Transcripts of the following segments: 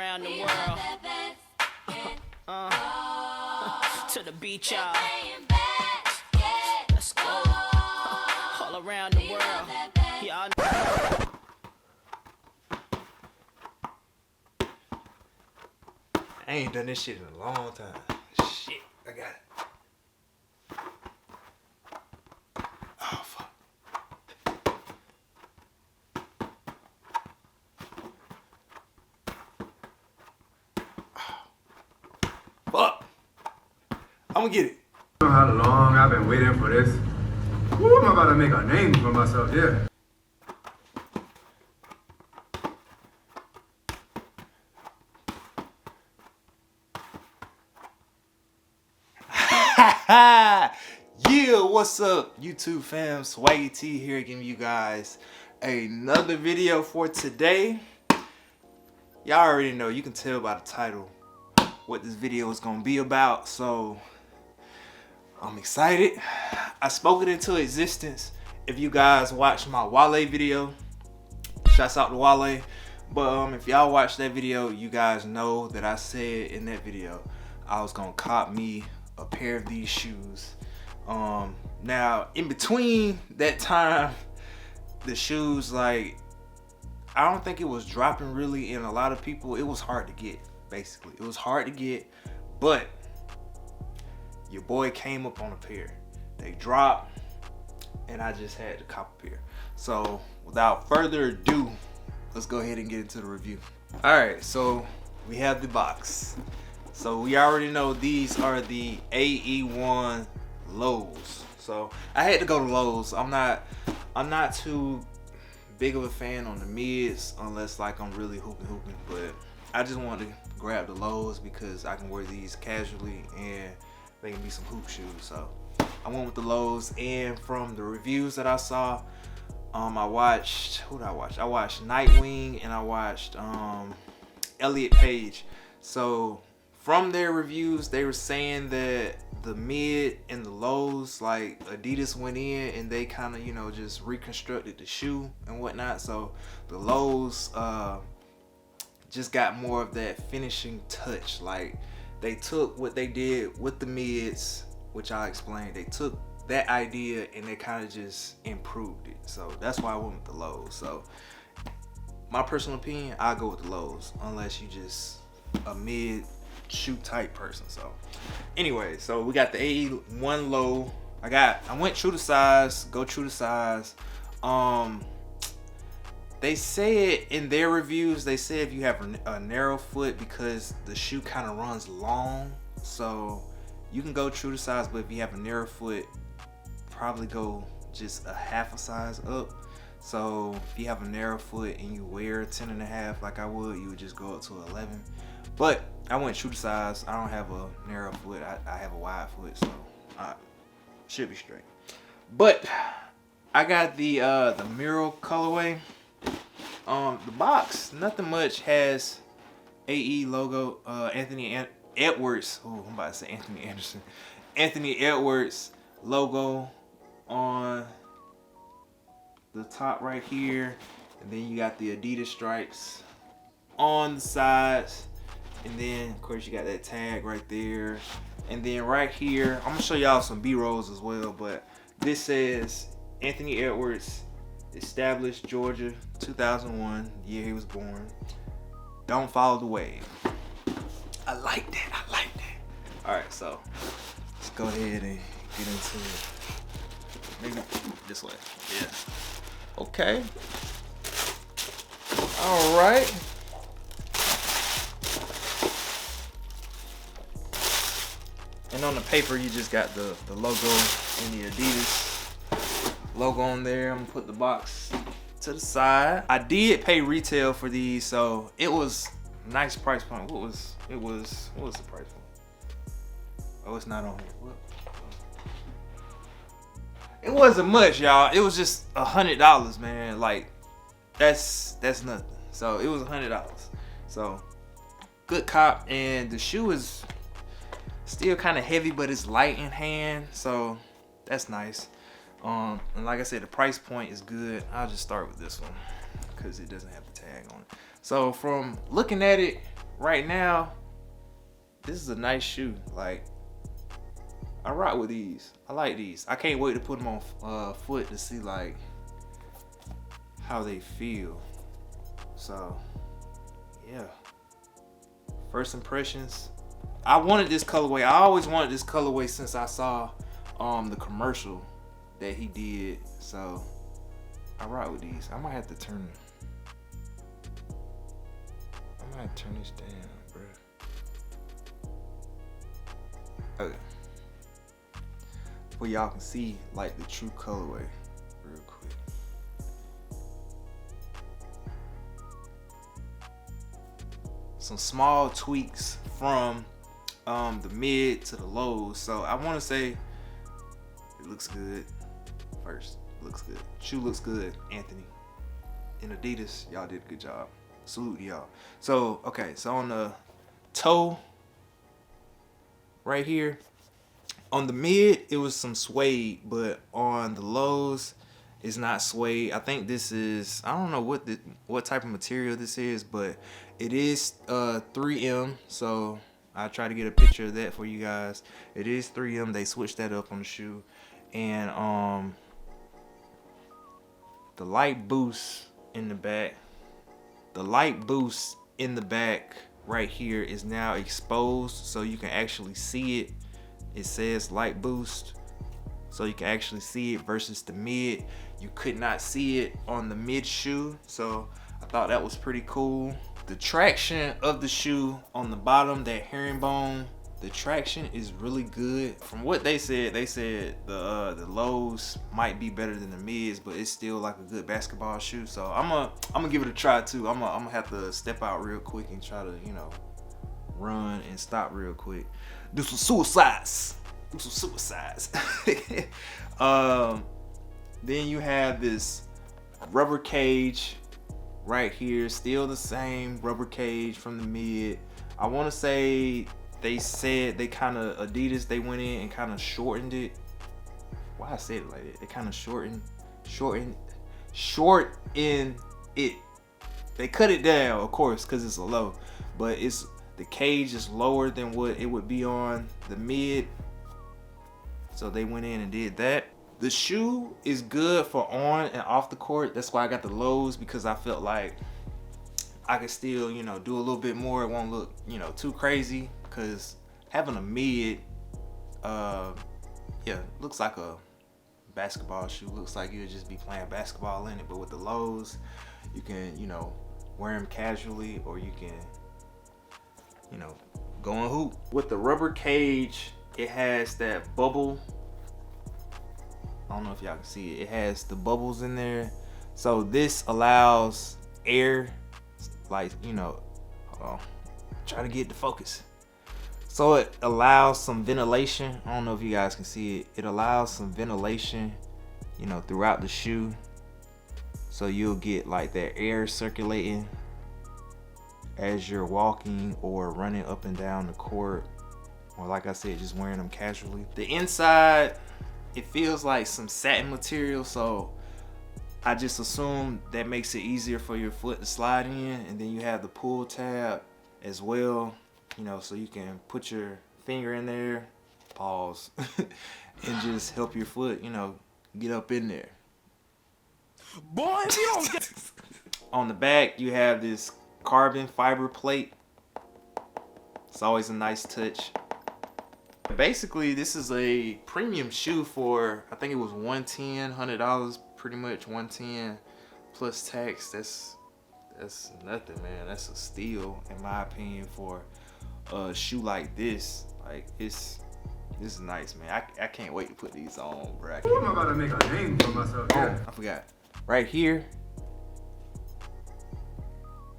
around the world. To the beach, y'all. Let's go. All around the world. Y'all. I ain't done this shit in a long time. Shit, I got it. Oh, fuck. Fuck. I'm gonna get it. You know how long I've been waiting for this? Woo, I'm about to make a name for myself, yeah. Yeah, what's up, YouTube fam? Swaggy T here, giving you guys another video for today. Y'all already know, you can tell by the title what this video is gonna be about, so I'm excited. I spoke it into existence. If you guys watched my Wale video, shouts out to Wale. But if y'all watched that video, you guys know that I said in that video I was gonna cop me a pair of these shoes. Now in between that time, the shoes, like, I don't think it was dropping really in a lot of people. It was hard to get, basically. It was hard to get, but your boy came up on a pair. They dropped, and I just had to cop a pair. So without further ado, let's go ahead and get into the review. All right, so we have the box. So we already know these are the AE1 lows. So I had to go to Lowe's. I'm not too big of a fan on the mids unless like I'm really hooping, but I just wanted to grab the lows because I can wear these casually and they can be some hoop shoes. So I went with the lows, and from the reviews that I saw, I watched, who did I watch? I watched Nightwing and I watched Elliot Page. So from their reviews, they were saying that the mid and the lows, like Adidas went in and they kind of, you know, just reconstructed the shoe and whatnot. So the lows just got more of that finishing touch. Like, they took what they did with the mids, which I explained. They took that idea and they kind of just improved it. So that's why I went with the lows. So my personal opinion, I go with the lows unless you just a mid shoe type person. So anyway, so we got the AE1 low. I went true to size, go true to size. They said in their reviews, they said if you have a narrow foot, because the shoe kind of runs long, so you can go true to size, but if you have a narrow foot, probably go just a half a size up. So if you have a narrow foot and you wear 10.5 like I would, you would just go up to 11. But I went true to size. I don't have a narrow foot. I have a wide foot, so I should be straight. But I got the mural colorway. The box, nothing much, has AE logo, Anthony Edwards. Oh, I'm about to say Anthony Anderson. Anthony Edwards logo on the top right here, and then you got the Adidas stripes on the sides, and then of course you got that tag right there, and then right here I'm gonna show y'all some B-rolls as well, but this says Anthony Edwards, established Georgia, 2001, the year he was born. Don't follow the wave. I like that. I like that. All right, so let's go ahead and get into it. Maybe this way. Yeah. Okay. All right. And on the paper, you just got the logo and the Adidas logo on there. I'm gonna put the box to the side. I did pay retail for these, so it was a nice price point. What was the price point? Oh, it's not on here. What? It wasn't much, y'all. It was just $100, man. Like, that's nothing. So it was $100. So good cop, and the shoe is still kind of heavy, but it's light in hand, so that's nice. And like I said, the price point is good. I'll just start with this one because it doesn't have the tag on it. So from looking at it, right now, this is a nice shoe. Like, I rock with these. I like these. I can't wait to put them on foot to see like how they feel. So yeah, first impressions. I wanted this colorway. I always wanted this colorway since I saw the commercial that he did. So I rock with these. I might have to turn this down, bro. Okay. Well, y'all can see like the true colorway real quick. Some small tweaks from the mid to the lows. So I want to say it looks good. First, it looks good. Shoe looks good, Anthony. And Adidas, y'all did a good job. Salute to y'all. So, okay, so on the toe right here, on the mid, it was some suede, but on the lows, it's not suede. I think this is, I don't know what type of material this is, but it is 3M. So I try to get a picture of that for you guys. It is 3M. They switched that up on the shoe, and the light boost in the back. The light boost in the back right here is now exposed, so you can actually see it. It says light boost, so you can actually see it versus the mid. You could not see it on the mid shoe, so I thought that was pretty cool. The traction of the shoe on the bottom, that herringbone, the traction is really good. From what they said the lows might be better than the mids, but it's still like a good basketball shoe. So I'm gonna give it a try too. I'm gonna have to step out real quick and try to, you know, run and stop real quick. Do some suicides. Then you have this rubber cage right here, still the same rubber cage from the mid. I want to say they said they kind of, Adidas, they went in and kind of shortened it. Why I said it like that? They kind of shortened it. They cut it down, of course, because it's a low, but it's, the cage is lower than what it would be on the mid. So they went in and did that. The shoe is good for on and off the court. That's why I got the lows, because I felt like I could still, you know, do a little bit more. It won't look, you know, too crazy, because having a mid, yeah, looks like a basketball shoe. Looks like you'll just be playing basketball in it. But with the lows, you can, you know, wear them casually, or you can, you know, go and hoop. With the rubber cage, it has that bubble. I don't know if y'all can see it. It has the bubbles in there. So this allows air, like, you know, try to get the focus. So it allows some ventilation. I don't know if you guys can see it. It allows some ventilation, you know, throughout the shoe. So you'll get like that air circulating as you're walking or running up and down the court, or like I said, just wearing them casually. The inside, it feels like some satin material, so I just assume that makes it easier for your foot to slide in. And then you have the pull tab as well, you know, so you can put your finger in there, pause, and just help your foot, you know, get up in there. Boy, if you don't get On the back, you have this carbon fiber plate. It's always a nice touch. Basically, this is a premium shoe for, I think it was $110, pretty much $110 plus tax. That's nothing, man. That's a steal, in my opinion, for a shoe like this. Like, this is nice, man. I can't wait to put these on, bro. I'm about to make a name for myself. Yeah. I forgot. Right here,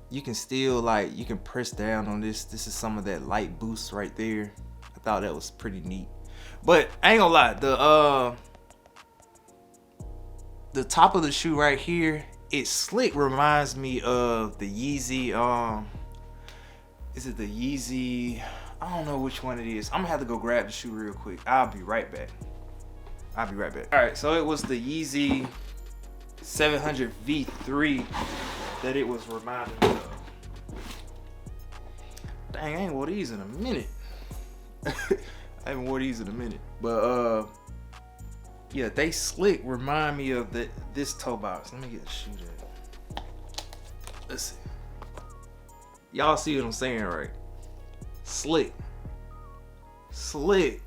you can still, like, you can press down on this. This is some of that light boost right there. I thought that was pretty neat. But I ain't gonna lie, the top of the shoe right here, it's slick, reminds me of the Yeezy, is it the Yeezy? I don't know which one it is. I'm gonna have to go grab the shoe real quick. I'll be right back. All right, so it was the Yeezy 700 V3 that it was reminding me of. Dang, I ain't wore these in a minute. I haven't wore these in a minute. But yeah, they slick remind me of this toe box. Let me get a shoe there. Let's see. Y'all see what I'm saying, right? Slick. Slick.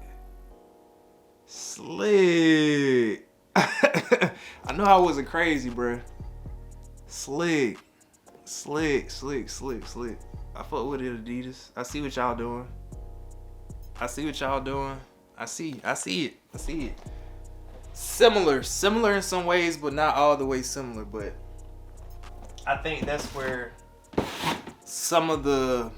Slick. I know I wasn't crazy, bruh. Slick. Slick, slick, slick, slick. I fuck with it, Adidas. I see what y'all doing. I see what y'all doing. I see it. I see it. Similar in some ways, but not all the way similar. But I think that's where some of the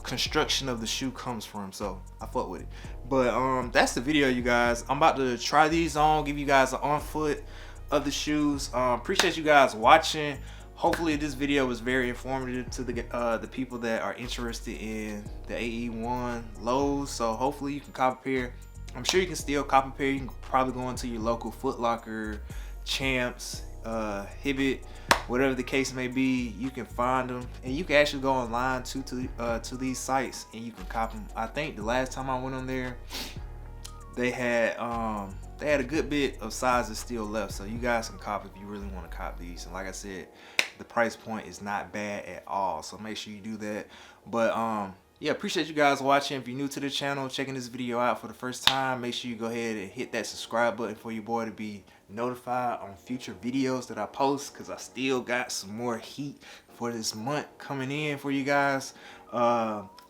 construction of the shoe comes from. So I fuck with it. But that's the video, you guys. I'm about to try these on, give you guys an on foot of the shoes. Appreciate you guys watching. Hopefully this video was very informative to the people that are interested in the AE1 lows. So hopefully you can cop a pair. I'm sure you can still cop a pair. You can probably go into your local Foot Locker, Champs, Hibbett, whatever the case may be. You can find them, and you can actually go online to these sites and you can cop them. I think the last time I went on there, they had a good bit of sizes still left, so you guys can cop if you really want to cop these. And like I said, the price point is not bad at all, so make sure you do that. But yeah, appreciate you guys watching. If you're new to the channel, checking this video out for the first time, make sure you go ahead and hit that subscribe button for your boy to be notified on future videos that I post, because I still got some more heat for this month coming in for you guys.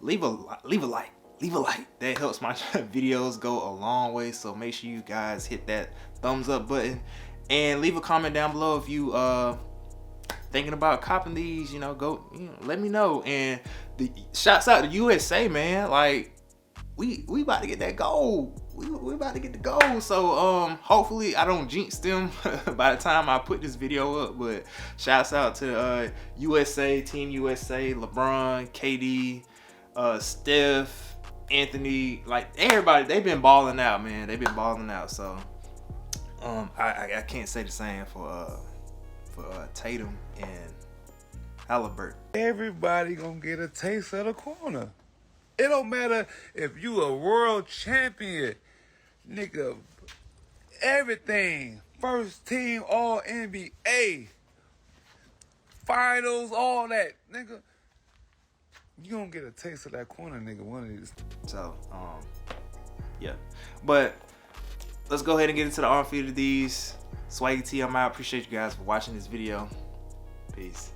Leave a like. That helps my videos go a long way, so make sure you guys hit that thumbs up button and leave a comment down below if you thinking about copping these. Let me know. And the shouts out to USA, man. Like we about to get that gold. We about to get the gold. So hopefully I don't jinx them by the time I put this video up. But shouts out to USA, Team USA, LeBron, KD, Steph, Anthony, like everybody. They've been balling out, man. They've been balling out. So I can't say the same for Tatum and Halliburton. Everybody gonna get a taste of the corner. It don't matter if you a world champion, nigga. Everything, first team, all NBA, finals, all that, nigga. You gonna get a taste of that corner, nigga, one of these. So, yeah. But let's go ahead and get into the on feed of these. Swaggy T, I'm out. Appreciate you guys for watching this video. Peace.